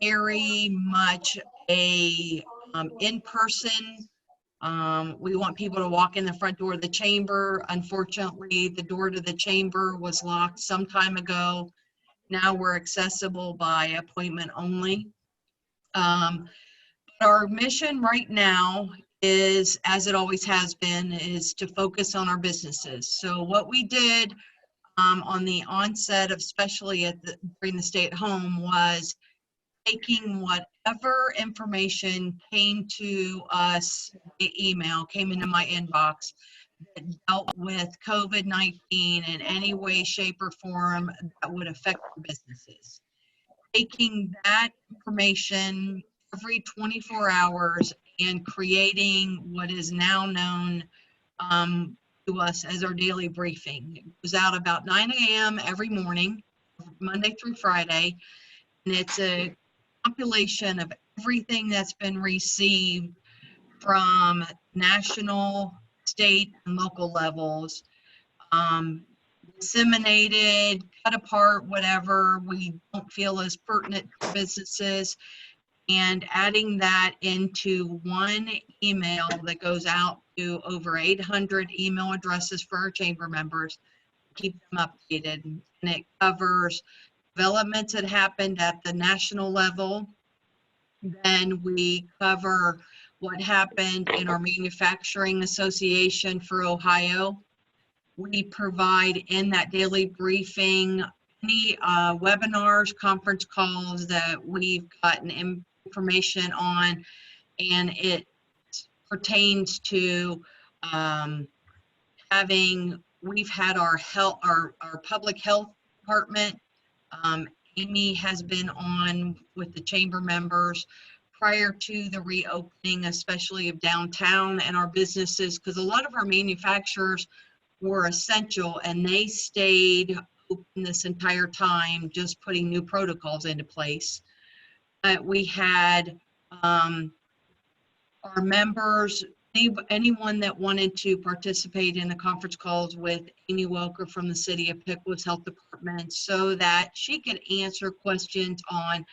very much a in-person. We want people to walk in the front door of the chamber. Unfortunately, the door to the chamber was locked some time ago. Now we're accessible by appointment only. Our mission right now is, as it always has been, is to focus on our businesses. So what we did on the onset of, especially during the stay-at-home, was taking whatever information came to us, the email came into my inbox that dealt with COVID-19 in any way, shape, or form that would affect our businesses. Taking that information every 24 hours and creating what is now known to us as our daily briefing. It goes out about 9 a.m. every morning, Monday through Friday, and it's a compilation of everything that's been received from national, state, and local levels, disseminated, cut apart, whatever we don't feel is pertinent to businesses, and adding that into one email that goes out to over 800 email addresses for our chamber members, keep them updated. And it covers developments that happened at the national level. Then we cover what happened in our manufacturing association for Ohio. We provide in that daily briefing any webinars, conference calls that we've gotten information on, and it pertains to we've had our public health department. Amy has been on with the chamber members prior to the reopening, especially of downtown and our businesses, because a lot of our manufacturers were essential and they stayed open this entire time, just putting new protocols into place. We had our members, anyone that wanted to participate in the conference calls with Amy Welker from the City of Piqua's Health Department, so that she could answer questions on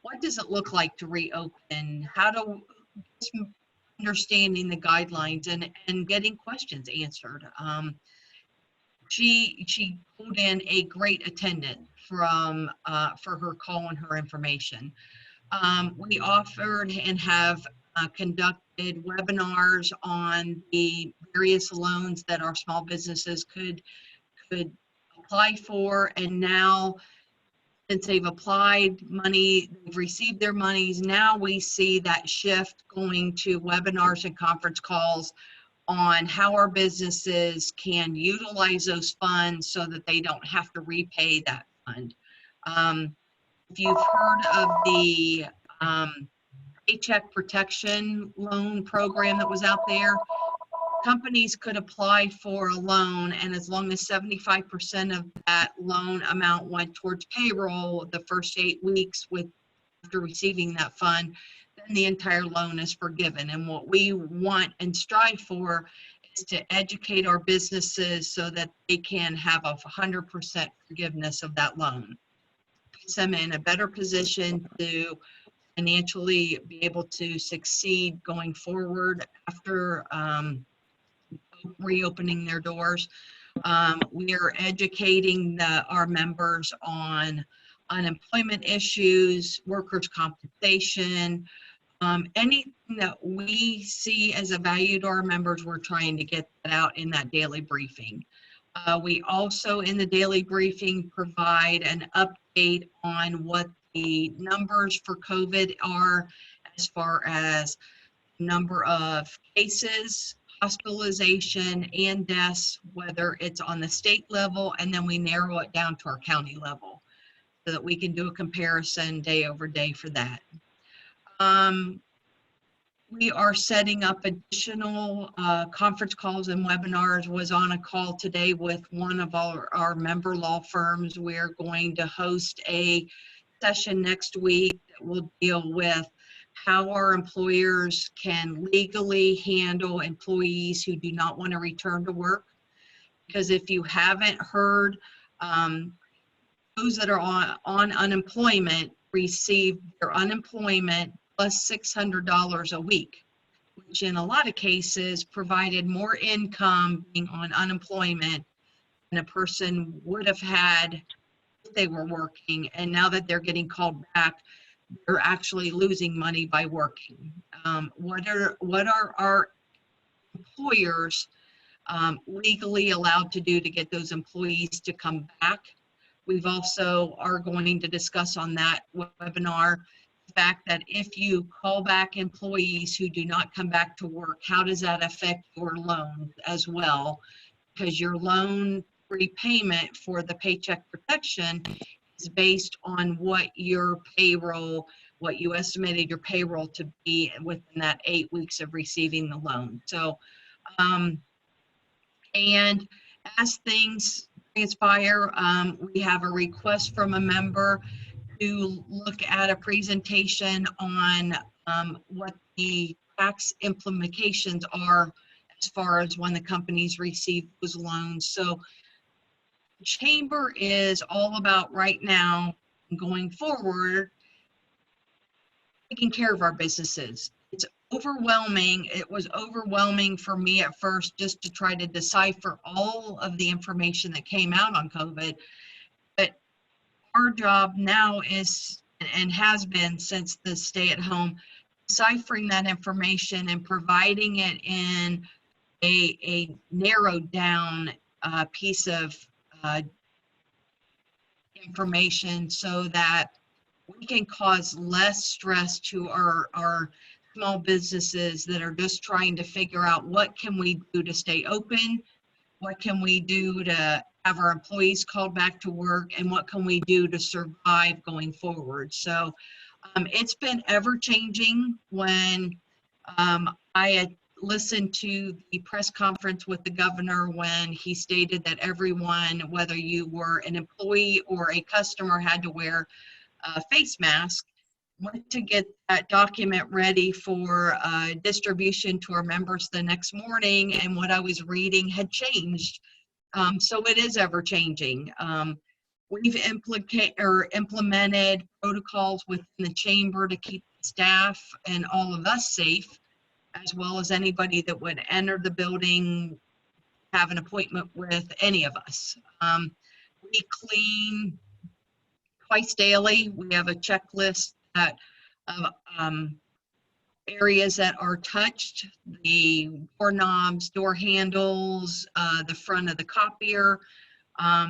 what does it look like to reopen, how to understanding the guidelines and getting questions answered. She pulled in a great attendant for her call and her information. We offered and have conducted webinars on the various loans that our small businesses could apply for, and now since they've applied money, they've received their monies, now we see that shift going to webinars and conference calls on how our businesses can utilize those funds so that they don't have to repay that fund. If you've heard of the Paycheck Protection Loan program that was out there, companies could apply for a loan, and as long as 75% of that loan amount went towards payroll the first 8 weeks after receiving that fund, then the entire loan is forgiven. And what we want and strive for is to educate our businesses so that they can have a 100% forgiveness of that loan. Puts them in a better position to financially be able to succeed going forward after reopening their doors. We are educating our members on unemployment issues, workers' compensation, anything that we see as a value to our members, we're trying to get that out in that daily briefing. We also, in the daily briefing, provide an update on what the numbers for COVID are as far as number of cases, hospitalization, and deaths, whether it's on the state level, and then we narrow it down to our county level so that we can do a comparison day over day for that. We are setting up additional conference calls and webinars. Was on a call today with one of our member law firms. We're going to host a session next week that will deal with how our employers can legally handle employees who do not want to return to work. Because if you haven't heard, those that are on unemployment, received their unemployment plus $600 a week, which in a lot of cases provided more income being on unemployment than a person would have had if they were working. And now that they're getting called back, they're actually losing money by working. What are our employers legally allowed to do to get those employees to come back? We've also are going to discuss on that webinar the fact that if you call back employees who do not come back to work, how does that affect your loan as well? Because your loan repayment for the Paycheck Protection is based on what your payroll, what you estimated your payroll to be within that 8 weeks of receiving the loan. So, and as things transpire, we have a request from a member to look at a presentation on what the tax implications are as far as when the companies receive those loans. So the chamber is all about right now going forward, taking care of our businesses. It's overwhelming. It was overwhelming for me at first just to try to decipher all of the information that came out on COVID. But our job now is, and has been since the stay at home, deciphering that information and providing it in a narrowed down piece of information so that we can cause less stress to our small businesses that are just trying to figure out what can we do to stay open, what can we do to have our employees called back to work, and what can we do to survive going forward. So it's been ever changing. When I had listened to the press conference with the governor when he stated that everyone, whether you were an employee or a customer, had to wear a face mask, went to get that document ready for distribution to our members the next morning, and what I was reading had changed. So it is ever changing. We've implemented protocols within the chamber to keep the staff and all of us safe, as well as anybody that would enter the building, have an appointment with any of us. We clean twice daily. We have a checklist that of areas that are touched, the doorknobs, door handles, the front of the copier.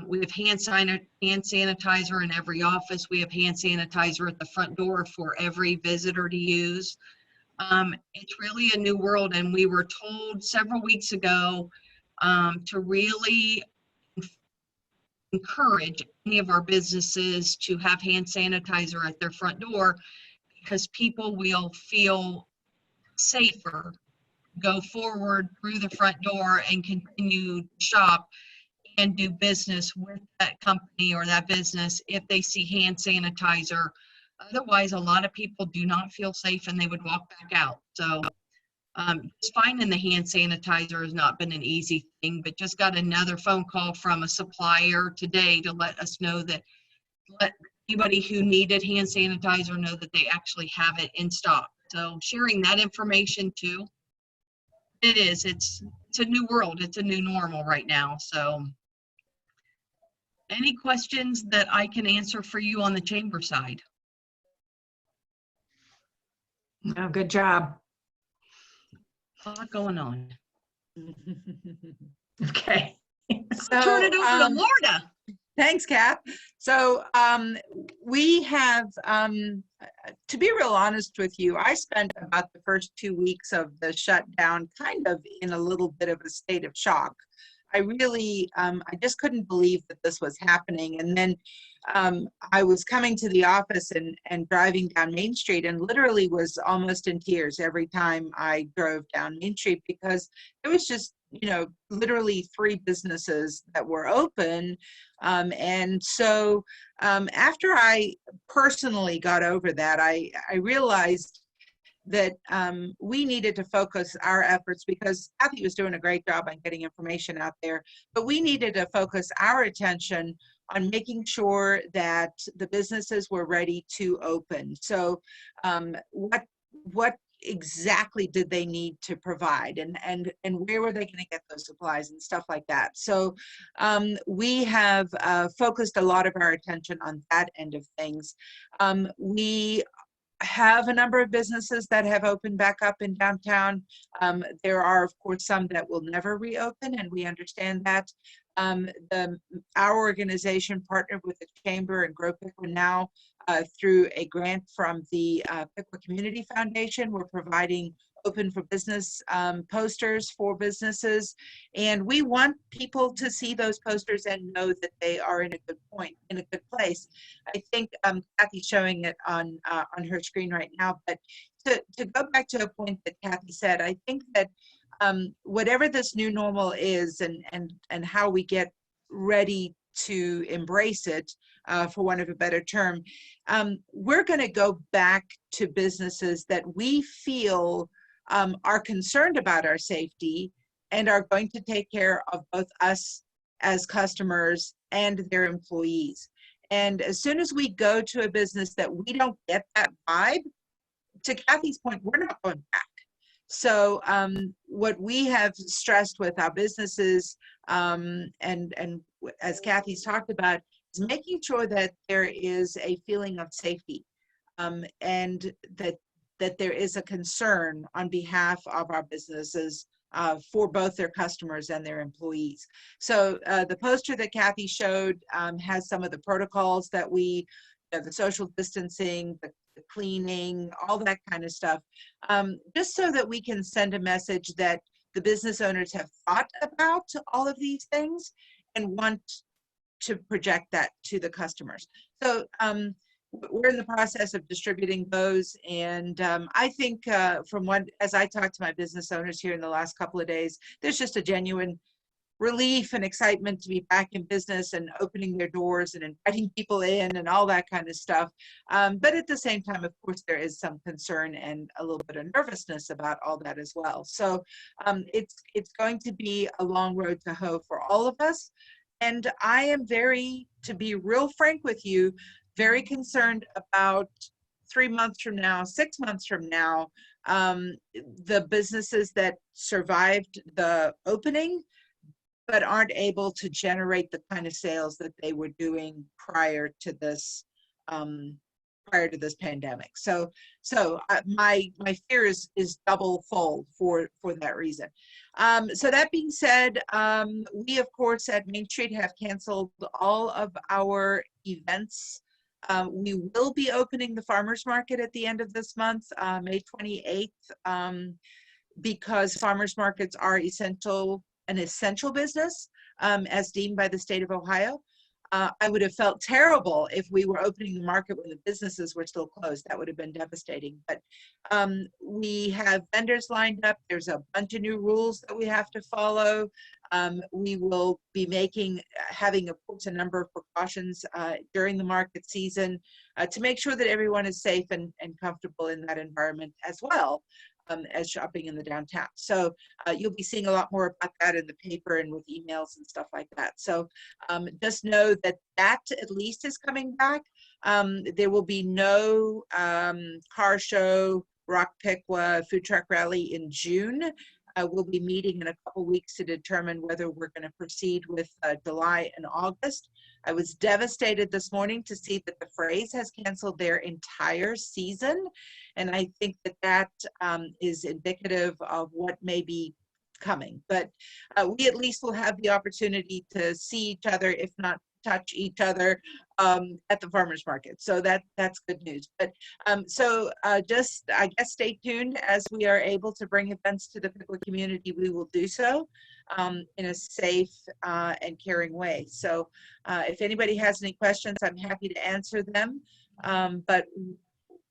We have hand sanitizer in every office. We have hand sanitizer at the front door for every visitor to use. It's really a new world, and we were told several weeks ago to really encourage any of our businesses to have hand sanitizer at their front door, because people will feel safer, go forward through the front door and continue to shop and do business with that company or that business if they see hand sanitizer. Otherwise, a lot of people do not feel safe and they would walk back out. So just finding the hand sanitizer has not been an easy thing, but just got another phone call from a supplier today to let us know that, let anybody who needed hand sanitizer know that they actually have it in stock. So sharing that information too. It's a new world. It's a new normal right now. So any questions that I can answer for you on the chamber side? Oh, good job. A lot going on. Okay. So, turn it over to Lorna. Thanks, Kat. So we have, to be real honest with you, I spent about the first 2 weeks of the shutdown kind of in a little bit of a state of shock. I really, I just couldn't believe that this was happening. And then I was coming to the office and driving down Main Street and literally was almost in tears every time I drove down Main Street, because it was just, you know, literally 3 businesses that were open. And so after I personally got over that, I realized that we needed to focus our efforts, because Kathy was doing a great job on getting information out there, but we needed to focus our attention on making sure that the businesses were ready to open. So what exactly did they need to provide, and where were they going to get those supplies and stuff like that? So we have focused a lot of our attention on that end of things. We have a number of businesses that have opened back up in downtown. There are, of course, some that will never reopen, and we understand that. Our organization partnered with the Chamber and Grow Piqua now through a grant from the Piqua Community Foundation. We're providing open for business posters for businesses, and we want people to see those posters and know that they are in a good place. I think Kathy's showing it on her screen right now, but to go back to a point that Kathy said, I think that whatever this new normal is, and how we get ready to embrace it, for want of a better term, we're going to go back to businesses that we feel are concerned about our safety and are going to take care of both us as customers and their employees. And as soon as we go to a business that we don't get that vibe, to Kathy's point, we're not going back. So what we have stressed with our businesses, and as Kathy's talked about, is making sure that there is a feeling of safety, and that there is a concern on behalf of our businesses for both their customers and their employees. So the poster that Kathy showed has some of the protocols that we, the social distancing, the cleaning, all that kind of stuff, just so that we can send a message that the business owners have thought about all of these things and want to project that to the customers. So we're in the process of distributing those, and I think as I talked to my business owners here in the last couple of days, there's just a genuine relief and excitement to be back in business and opening their doors and inviting people in and all that kind of stuff. But at the same time, of course, there is some concern and a little bit of nervousness about all that as well. So it's going to be a long road to hoe for all of us. And I am to be real frank with you, very concerned about 3 months from now, 6 months from now, the businesses that survived the opening but aren't able to generate the kind of sales that they were doing prior to this pandemic. So my fear is double fold for that reason. So that being said, we of course at Main Street have canceled all of our events. We will be opening the farmers market at the end of this month, May 28th, because farmers markets are an essential business, as deemed by the state of Ohio. I would have felt terrible if we were opening the market when the businesses were still closed. That would have been devastating. But we have vendors lined up. There's a bunch of new rules that we have to follow. We will be having, of course, a number of precautions during the market season to make sure that everyone is safe and comfortable in that environment as well. As shopping in the downtown. So you'll be seeing a lot more about that in the paper and with emails and stuff like that. So just know that at least is coming back. There will be no car show, Rock Piqua, food truck rally in June. We'll be meeting in a couple weeks to determine whether we're going to proceed with July and August. I was devastated this morning to see that the Phrase has canceled their entire season. And I think that is indicative of what may be coming. But we at least will have the opportunity to see each other, if not touch each other, at the farmers market. So that's good news. But just, I guess, stay tuned. As we are able to bring events to the Piqua community, we will do so in a safe and caring way. So if anybody has any questions, I'm happy to answer them. But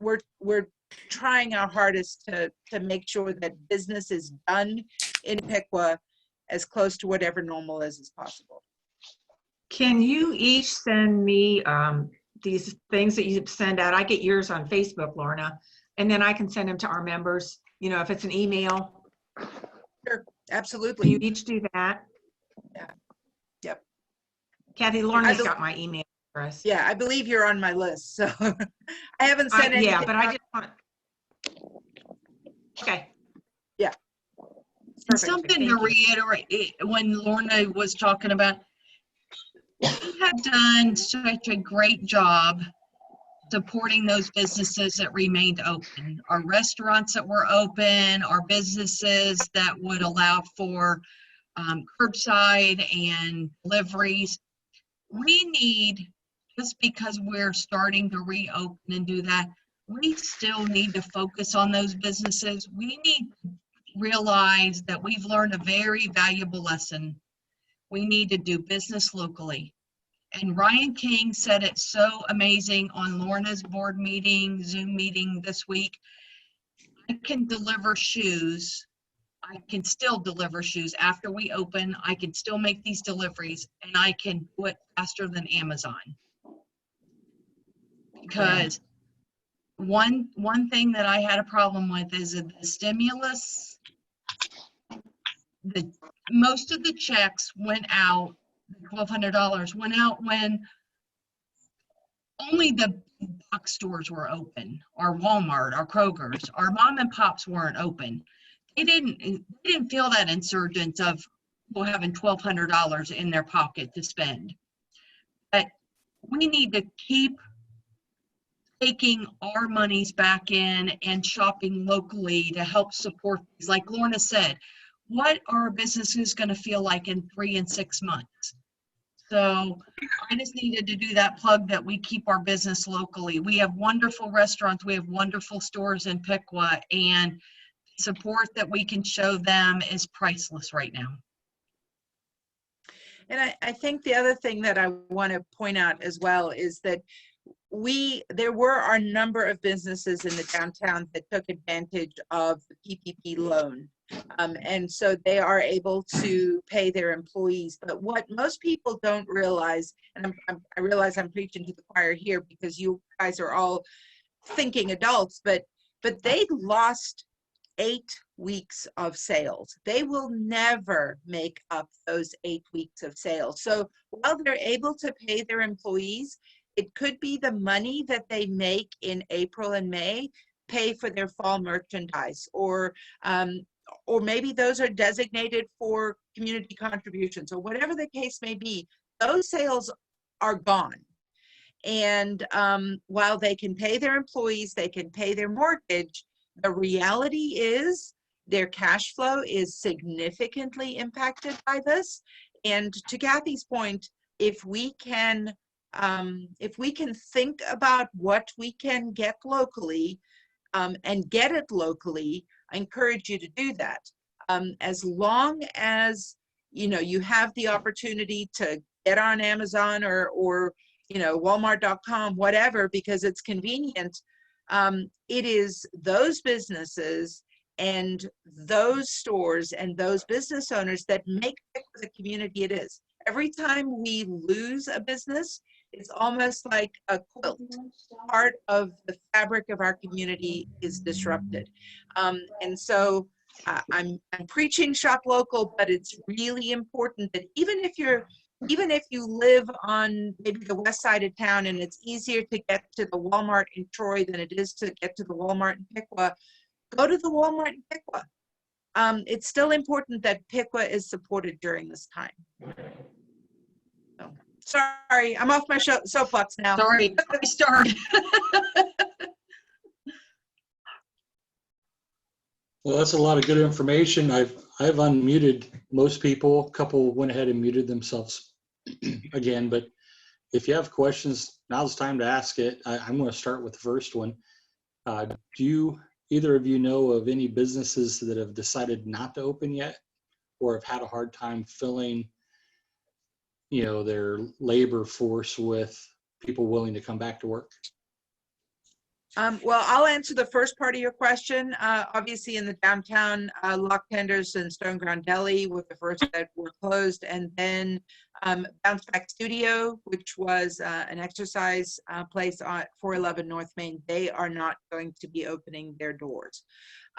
we're trying our hardest to make sure that business is done in Piqua as close to whatever normal is as possible. Can you each send me these things that you send out? I get yours on Facebook, Lorna, and then I can send them to our members, if it's an email. Sure, absolutely. Can you each do that? Yeah. Yep. Kathy, Lorna's bel- got my email address. Yeah, I believe you're on my list, so I haven't sent anything. Yeah, but I just want, okay. Yeah. And Perfect. something Thank to you. reiterate, when Lorna was talking about, we have done such a great job supporting those businesses that remained open. Our restaurants that were open, our businesses that would allow for curbside and deliveries. We need, just because we're starting to reopen and do that, we still need to focus on those businesses. We need to realize that we've learned a very valuable lesson. We need to do business locally. And Ryan King said it so amazing on Lorna's board meeting, Zoom meeting this week. I can deliver shoes. I can still deliver shoes after we open. I can still make these deliveries, and I can do it faster than Amazon. Because one thing that I had a problem with is that the stimulus, most of the checks went out, $1,200 went out when only the big box stores were open. Our Walmart, our Kroger's, our mom and pops weren't open. They didn't feel that insurgence of people having $1,200 in their pocket to spend. But we need to keep taking our monies back in and shopping locally to help support these. Like Lorna said, what are businesses going to feel like in 3 and 6 months? So I just needed to do that plug that we keep our business locally. We have wonderful restaurants. We have wonderful stores in Piqua, and support that we can show them is priceless right now. And I think the other thing that I want to point out as well is that there were a number of businesses in the downtown that took advantage of the PPP loan. And so they are able to pay their employees. But what most people don't realize, and I realize I'm preaching to the choir here because you guys are all thinking adults, but they lost 8 weeks of sales. They will never make up those 8 weeks of sales. So while they're able to pay their employees, it could be the money that they make in April and May pay for their fall merchandise, or maybe those are designated for community contributions, or whatever the case may be. Those sales are gone. And while they can pay their employees, they can pay their mortgage, the reality is their cash flow is significantly impacted by this. And to Kathy's point, if we can think about what we can get locally and get it locally, I encourage you to do that. As long as you have the opportunity to get on Amazon or Walmart.com, whatever, because it's convenient. It is those businesses and those stores and those business owners that make the community it is. Every time we lose a business, it's almost like a quilt. Part of the fabric of our community is disrupted. And so I'm preaching shop local, but it's really important that even if you live on maybe the west side of town and it's easier to get to the Walmart in Troy than it is to get to the Walmart in Piqua, go to the Walmart in Piqua. It's still important that Piqua is supported during this time. So, sorry, I'm off my soapbox now. Sorry, I started. Well, that's a lot of good information. I've unmuted most people. A couple went ahead and muted themselves again, but if you have questions, now's the time to ask it. I'm going to start with the first one. Do either of you know of any businesses that have decided not to open yet, or have had a hard time filling, their labor force with people willing to come back to work? Well, I'll answer the first part of your question. Obviously, in the downtown, Lock Tenders and Stone Ground Deli were the first that were closed, and then Bounce Back Studio, which was an exercise place on 411 North Main. They are not going to be opening their doors.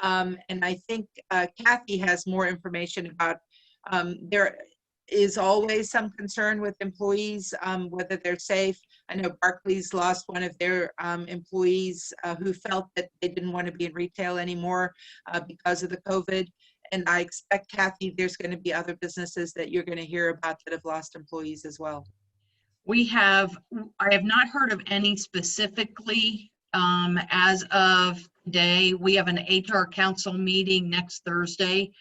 And I think Kathy has more information about is always some concern with employees, whether they're safe. I know Barclays lost one of their employees who felt that they didn't want to be in retail anymore because of the COVID. And I expect, Kathy, there's going to be other businesses that you're going to hear about that have lost employees as well. I have not heard of any specifically as of today. We have an HR council meeting next Thursday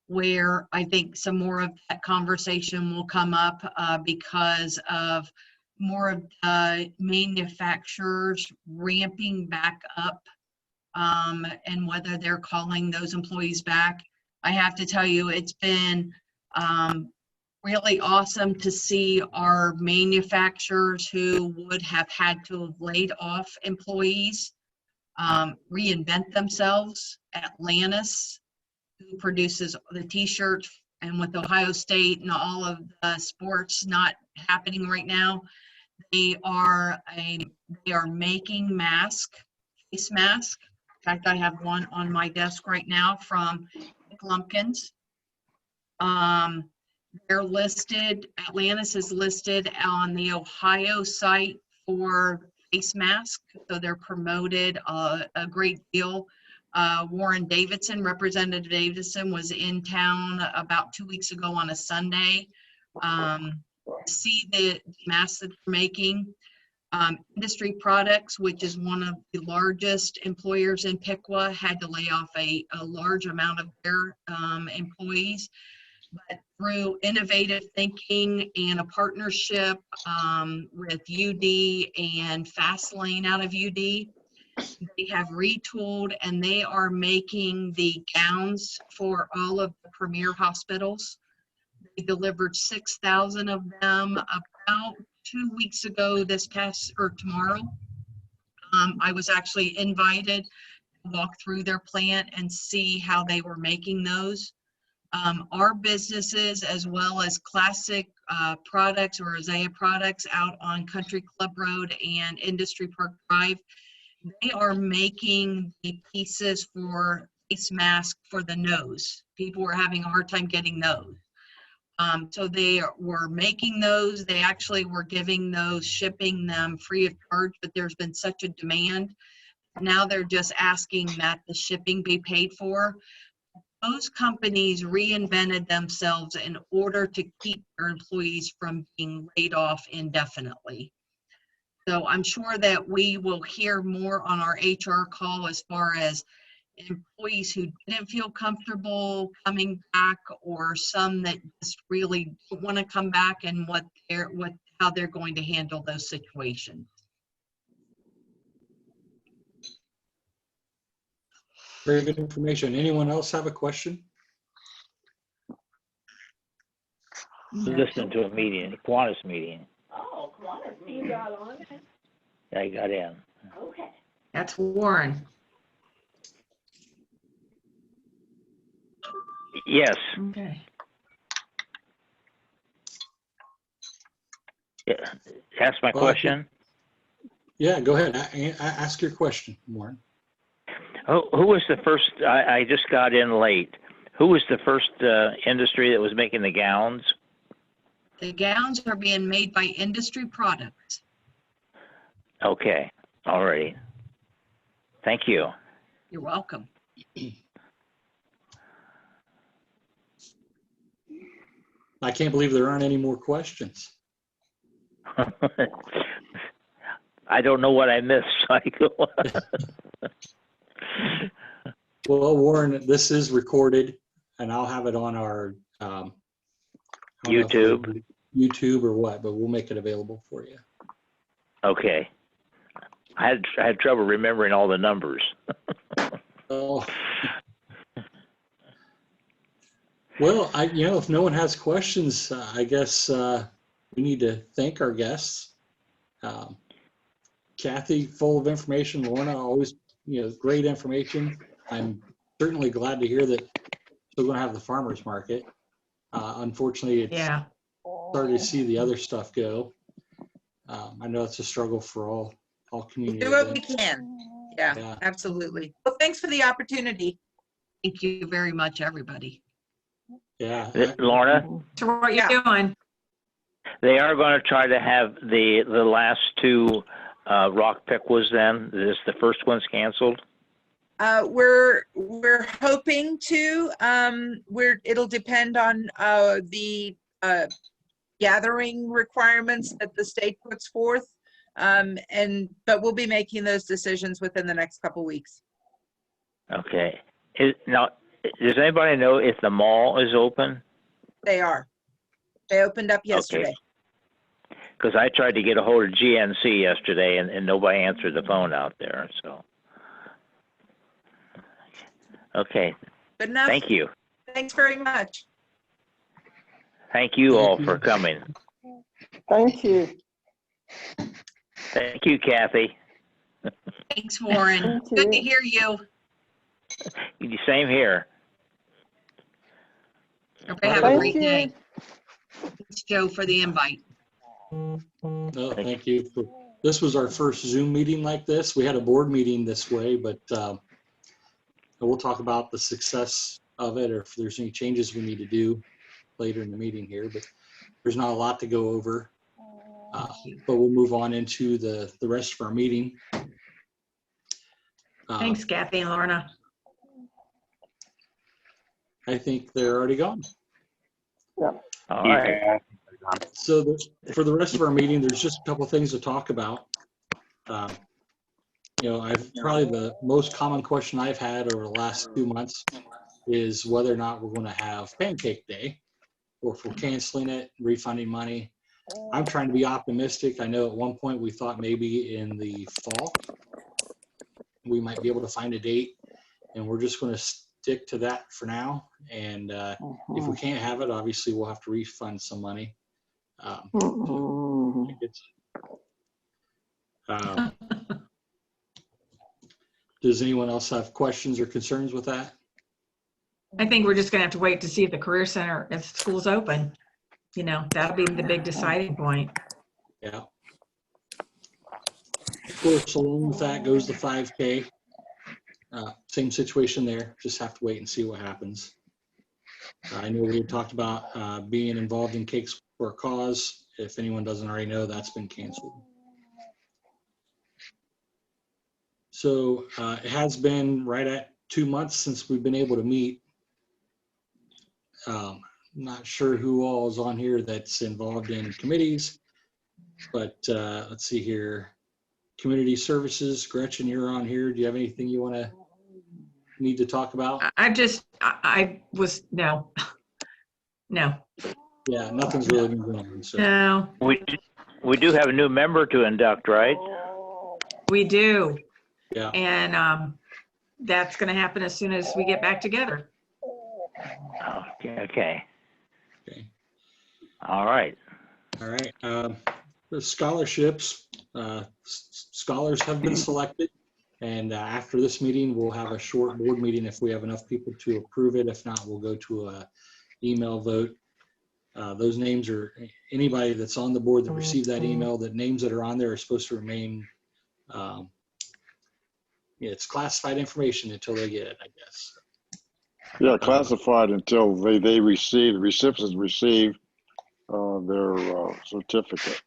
where I think some more of that conversation will come up because of more of the manufacturers ramping back up and whether they're calling those employees back. I have to tell you, it's been really awesome to see our manufacturers who would have had to have laid off employees reinvent themselves. Atlantis, who produces the t-shirts, and with Ohio State and all of the sports not happening right now, they are making face masks. In fact, I have one on my desk right now from Lumpkins. They're listed, Atlantis is listed on the Ohio site for face masks, so they're promoted a great deal. Warren Davidson, Representative Davidson, was in town about 2 weeks ago on a Sunday. See the masks that they're making. Industry Products, which is one of the largest employers in Piqua, had to lay off a large amount of their employees. But through innovative thinking and a partnership with UD and Fastlane out of UD, they have retooled and they are making the gowns for all of the premier hospitals. They delivered 6,000 of them about 2 weeks ago, tomorrow. I was actually invited to walk through their plant and see how they were making those. Our businesses, as well as Classic Products or Isaiah Products out on Country Club Road and Industry Park Drive, they are making the pieces for face mask for the nose. People were having a hard time getting those. So they were making those. They actually were giving those, shipping them free of charge, but there's been such a demand. Now they're just asking that the shipping be paid for. Those companies reinvented themselves in order to keep their employees from being laid off indefinitely. So I'm sure that we will hear more on our HR call as far as employees who didn't feel comfortable coming back, or some that just really don't want to come back, and how they're going to handle those situations. Very good information. Anyone else have a question? Listening to a meeting, a Kiwanis meeting. Oh, Kiwanis, you got on it? I got in. Okay. That's Warren. Yes. Okay. Yeah. Ask my Well, question. Yeah, go ahead. Ask your question, Warren. Who was the first? I just got in late. Who was the first industry that was making the gowns? The gowns are being made by Industry Products. Okay. All right. Thank you. You're welcome. I can't believe there aren't any more questions. I don't know what I missed, Michael. Well, Warren, this is recorded, and I'll have it on our I don't know if YouTube. it'll be YouTube or what, but we'll make it available for you. Okay. I had trouble remembering all the numbers. Oh. Well, if no one has questions, I guess we need to thank our guests. Kathy, full of information. Lorna, always, great information. I'm certainly glad to hear that we're going to have the farmers market. Unfortunately, it's starting to see the other stuff go. I know it's a struggle for all community Do what we events. can. Yeah, absolutely. Well, thanks for the opportunity. Thank you very much, everybody. Yeah. Lorna, To what you're Yeah. doing. they are going to try to have the last two rock Piquas then. This the first one's canceled. We're hoping to. It'll depend on the gathering requirements that the state puts forth. But we'll be making those decisions within the next couple weeks. Okay. Now, does anybody know if the mall is open? They are. They opened up yesterday. Because I tried to get a hold of GNC yesterday and nobody answered the phone out there. So, okay. Good enough. Thank you. Thanks very much. Thank you Thank all you. for coming. Thank you. Thank you, Kathy. Thanks, Warren. Thank Good to you. hear you. Same here. Hope you have a Thank great you. day. Thanks, Joe, for the invite. No, thank you. This was our first Zoom meeting like this. We had a board meeting this way, but we'll talk about the success of it or if there's any changes we need to do later in the meeting here. But there's not a lot to go over. But we'll move on into the rest of our meeting. Thanks, Kathy and Lorna. I think they're already gone. All right. So for the rest of our meeting, there's just a couple of things to talk about. I've probably the most common question I've had over the last 2 months is whether or not we're going to have Pancake Day or if we're canceling it, refunding money. I'm trying to be optimistic. I know at one point we thought maybe in the fall we might be able to find a date, and we're just going to stick to that for now. And if we can't have it, obviously we'll have to refund some money. Does anyone else have questions or concerns with that? I think we're just gonna have to wait to see if the Career Center, if school's open. That'll be the big deciding point. Yeah. Of course, along with that goes the 5K. Same situation there. Just have to wait and see what happens. I know we had talked about being involved in Cakes for a Cause. If anyone doesn't already know, that's been canceled. So it has been right at 2 months since we've been able to meet. Not sure who all is on here that's involved in committees, but let's see here. Community Services, Gretchen, you're on here. Do you have anything you need to talk about? No. Yeah, nothing's really been going on. So. No, We do have a new member to induct, right? we do. Yeah. And that's gonna happen as soon as we get back together. Okay. Okay. All right. All right. The scholarships, scholars have been selected. And after this meeting, we'll have a short board meeting if we have enough people to approve it. If not, we'll go to a email vote. Those names are anybody that's on the board that received that email, the names that are on there are supposed to remain, it's classified information until they get it, I guess. Yeah, classified until the recipients receive their certificate.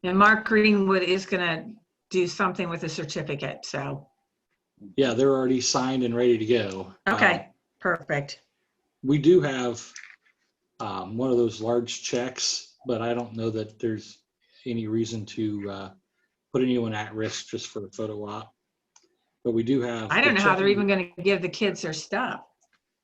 And Mark Greenwood is gonna do something with the certificate, so. Yeah, they're already signed and ready to go. Okay, perfect. We do have one of those large checks, but I don't know that there's any reason to put anyone at risk just for a photo op. But we do have. I don't know the how they're check- even gonna give the kids their stuff.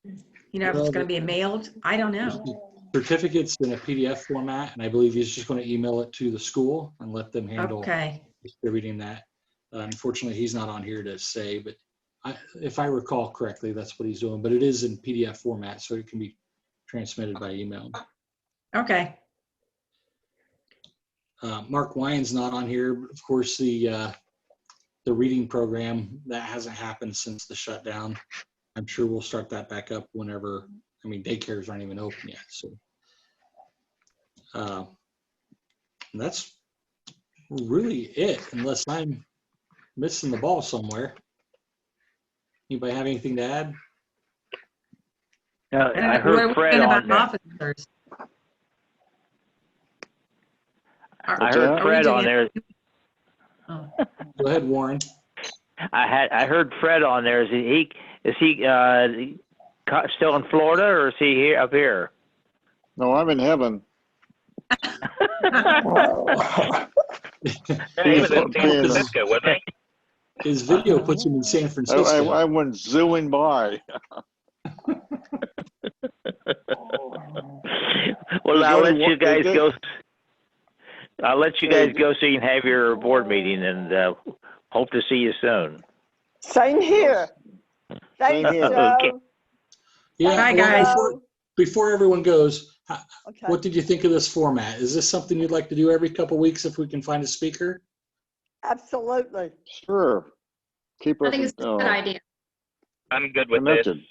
If it's gonna be mailed, I don't know. Certificates in a PDF format, and I believe he's just going to email it to the school and let them handle Okay, distributing that. Unfortunately, he's not on here to say, but if I recall correctly, that's what he's doing. But it is in PDF format, so it can be transmitted by email. okay. Mark Wyon's not on here. But of course, the reading program, that hasn't happened since the shutdown. I'm sure we'll start that back up whenever. I mean, daycares aren't even open yet, so. That's really it, unless I'm missing the ball somewhere. Anybody have anything to add? I What heard are we Fred saying on about there. officers? I heard that? Fred on there. Oh. Go ahead, Warren. I heard Fred on there. Is he still in Florida, or is he here up here? No, I'm in heaven. He was in San Being- Francisco, wasn't he? His video puts him in San I Francisco. went zooming by. Well, I'll let you guys Is it- go. I'll let you guys go so you can have your board meeting, and hope to see you soon. Same here. Thanks, here. Joe. Okay. Yeah, Bye, well, guys. before everyone goes, Okay. what did you think of this format? Is this something you'd like to do every couple weeks if we can find a speaker? Absolutely. Sure. Keep I us think it's a good idea. I'm good with this. connected.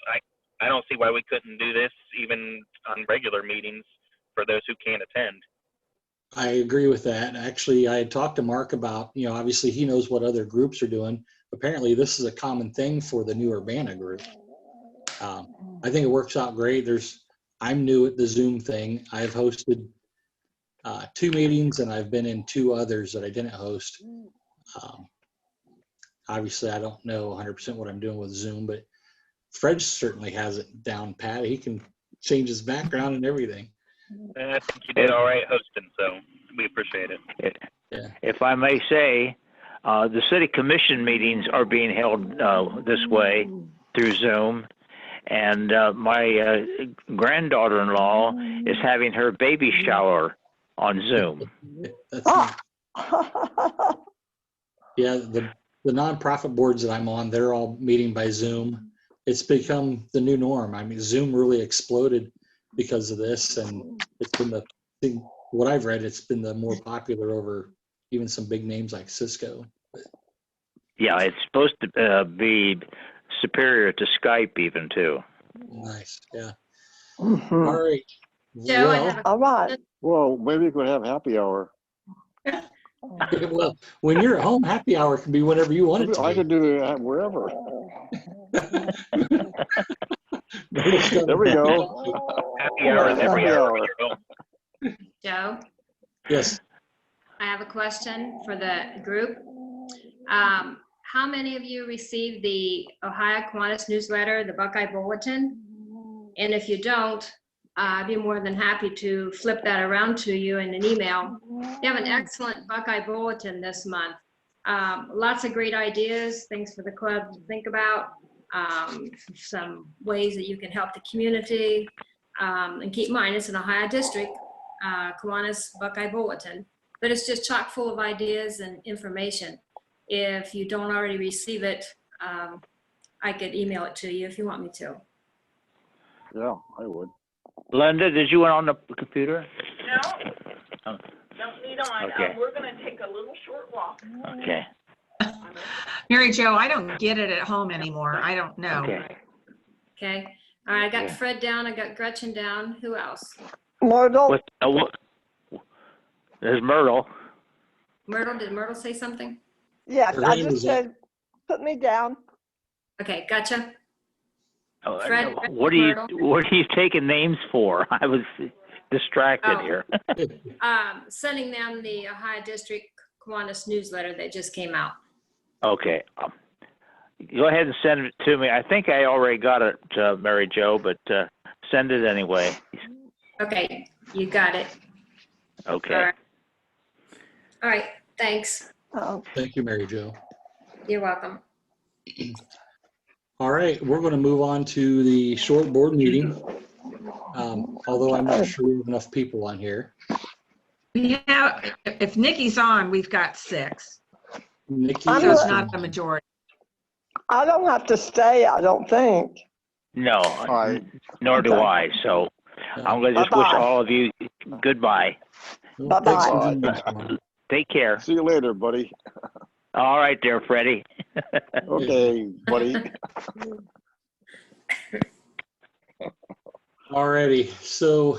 I don't see why we couldn't do this even on regular meetings for those who can't attend. I agree with that. Actually, I had talked to Mark about, obviously he knows what other groups are doing. Apparently, this is a common thing for the new Urbana group. I think it works out great. I'm new at the Zoom thing. I've hosted 2 meetings, and I've been in 2 others that I didn't host. Obviously, I don't know 100% what I'm doing with Zoom, but Fred certainly has it down pat. He can change his background and everything. And I think you did all right hosting, so we appreciate it. Yeah. If I may say, the city commission meetings are being held this way through Zoom, and my granddaughter-in-law is having her baby shower on Zoom. That's nice. Yeah, the nonprofit boards that I'm on, they're all meeting by Zoom. It's become the new norm. I mean, Zoom really exploded because of this, and it's been what I've read, it's been the more popular over even some big names like Cisco. Yeah, it's supposed to be superior to Skype even too. Nice, yeah. Mhm. All right. Joe, I Well, have a All right. Well, maybe we could have happy hour. well, when you're at home, happy hour can be whenever you want it to I be. could do that wherever. There we go. Happy hour is every Happy hour hour. when you're home. Joe. Yes. I have a question for the group. How many of you received the Ohio Kiwanis newsletter, the Buckeye Bulletin? And if you don't, I'd be more than happy to flip that around to you in an email. You have an excellent Buckeye Bulletin this month. Lots of great ideas, things for the club to think about, some ways that you can help the community. And keep in mind, it's an Ohio district, Kiwanis Buckeye Bulletin, but it's just chock full of ideas and information. If you don't already receive it, I could email it to you if you want me to. Yeah, I would. Linda, did you want on the computer? No, Oh, don't need on. Okay. We're gonna take a little short walk. okay. Mary Jo, I don't get it at home anymore. I don't know. Okay. Okay, all right, I got Yeah. Fred down, I got Gretchen down, who else? Myrtle, What? There's Myrtle. Myrtle, did Myrtle say something? yes, Her I hand just is up. said, put me down. Okay, gotcha. Oh, Fred, what are Myrtle. you taking names for? I was distracted Oh. here. Sending them the Ohio District Kiwanis newsletter that just came out. Okay. Go ahead and send it to me. I think I already got it, Mary Jo, but send it anyway. Okay, you got it. Okay. All right. All right, thanks. Oh, Thank you, Mary Jo. You're welcome. All right, we're going to move on to the short board meeting. Although I'm not sure we have enough people on here. Yeah, if Nikki's on, we've got 6. Nikki So I'm it's is- not a majority. I don't have to stay, I don't think. No, right. nor do Okay. I. So I'm going to just wish Bye-bye. all of you goodbye. Well, thanks for Bye-bye. joining us, Warren. Take care. See you later, buddy. All right there, Freddie. Okay, buddy. All righty, so